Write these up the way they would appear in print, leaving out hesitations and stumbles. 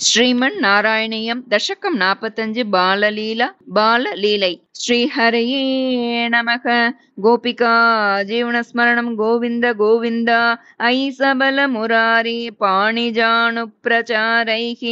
శ్రీమన్నారాయణీయం దశకం 45 బాలలీలై శ్రీహరయే నమః. గోపికా జీవనస్మరణం గోవింద గోవింద. అయి సబల మురారి పాణిజాను ప్రచారైః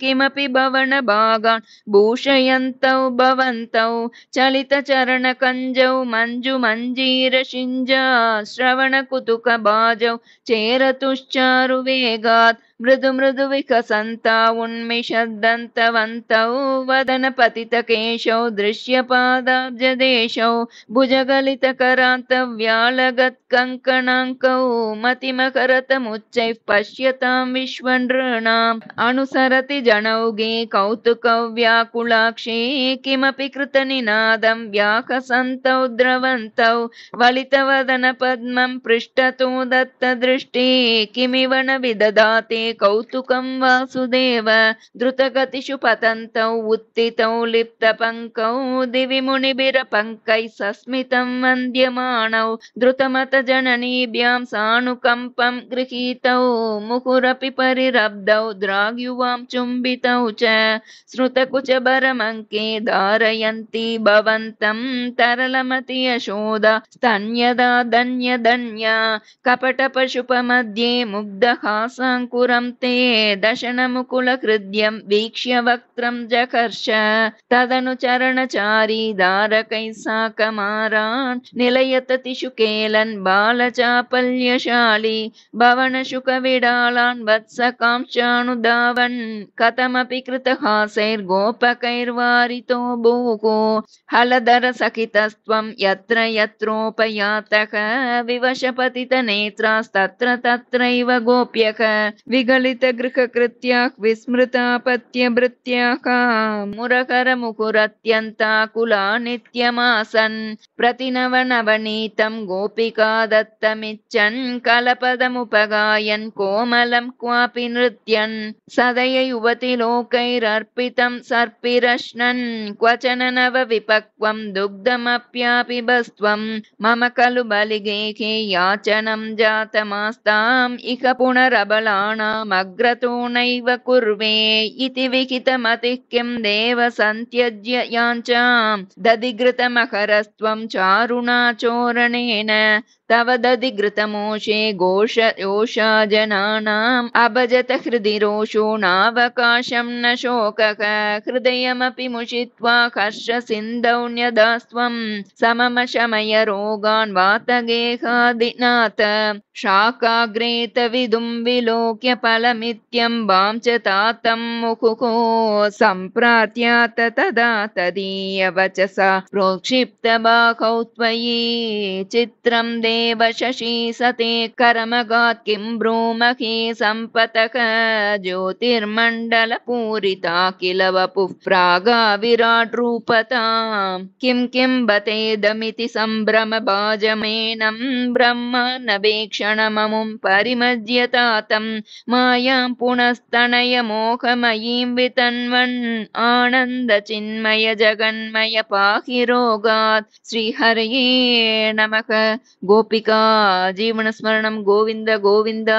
కిమపి భవన భాగాన్ భూషయంతౌ భవంతౌ చలిత చరణ కంజౌ మంజు మంజీర షింజా శ్రవణ కుతుక బాజౌ చేరతుశ్చారు వేగాత్ మృదు మృదు వికసంతా ఉన్మిషద్దంతవంతౌ వదన పతిత కేశౌ దృశ్యపాదాబ్జదేశౌ భుజగలిత కరాంత వ్యాళగత్ కంకణాంకౌ మతిమకరతముచ్చైః పశ్యతాం విశ్వనృణాం అనుసరతి జనౌగే కౌతుకౌ వ్యాకులాక్షే కిమపి కృత నినాదం వ్యాకసంతౌ ద్రవంతౌ వలితవదన పద్మం పృష్టతో దత్త దృష్టి కిమివ న విదదాతే కౌతుకం వాసుదేవ ద్రుతగతిషు పతంతౌ ఉత్థితౌ లిప్త పంకౌ దివి మునిభిర పంకై సస్మితం వంద్యమానౌ ద్రుతమత జననీభ్యాం సానుకంపం గృహీతౌ ముహురపి పరిరబ్ధౌ ద్రాగ్యువాం చుంబితౌ చ స్మృతకుచ భరమంకే ధారయంతి భవంతం తరళమతి యశోద స్తన్యదా ధన్య కపట పశుప మధ్యే ముగ్ధహాసాంకురం తే దశనముకుల హృద్యం వీక్ష్య వక్త్రం జకర్ష తదను చరణచారీ దారకై సాకమారాన్ నిలయతతిషు కేలన్ బాలచాపల్యశాలి భవన శుక విడాళాన్ వత్సకాంక్షానుధావన్ కథమపి కృతహాసైర్గోపకైర్వారితో భూకో హలధర సఖితస్త్వం యత్ర యత్రోపయాతః వివశపతిత నేత్రాస్తత్ర తత్రైవ గోప్యః విగలిత గృహకృత్యాః విస్మృతాపత్యభృత్యాః మురకర ముకురత్యంతాకులా నిత్యమాసన్ ప్రతినవనవనీతం గోపికా దత్తమిచ్చన్ కలపదముపగాయన్ కోమలం క్వాపి నృత్యన్ సదయ యువతి లోకైరర్పితం సర్పిరశ్నన్ క్వచన నవ విపక్వం దుగ్ధమప్యాపిబస్త్వం మమ ఖలు బలిగేఖే యాచనం జాతమాస్తాం ఇక పునరబలానామగ్రతో నైవ కుర్వే ఇతి విహితమతిః కిం దేవ సంత్యజ్య యాంచాం దధిఘృతమకరస్త్వం చారుణాచోరణేన తవ దధిఘృతమోషే ఘోషయోషా జనానాం అభజత హృది రోషో నావకాశం న శోకః హృదయమపి ముషిత్వా హర్ష సింధౌన్యదాస్త్వం సమమ శమయ రోగాన్ వాతగేహాదినాథ శాకాగ్రేత విదుం విలోక్య ఫలమిత్యంబాం చ తాతం ముకుకో సంప్రాత్యాత తదా తదీయ వచసా ప్రోక్షిప్త బాహౌ త్వయి చిత్రం దేవ శశి సతే కరమగాత్ కిం బ్రూమహి సంపతః జ్యోతిర్మండల పూరితా కిల వపుః ప్రాగా విరాట్ రూపతాం కిం బతేదమితి సంభ్రమ భాజమేనం బ్రహ్మ నవేక్షణమముం పరిమజ్యతాతం మాయాం పునస్తనయ మోహమయీం వితన్వన్ ఆనంద చిన్మయ జగన్మయ పాహి రోగాత్ శ్రీహరయే నమః. గోపికా జీవనస్మరణం గోవింద గోవింద.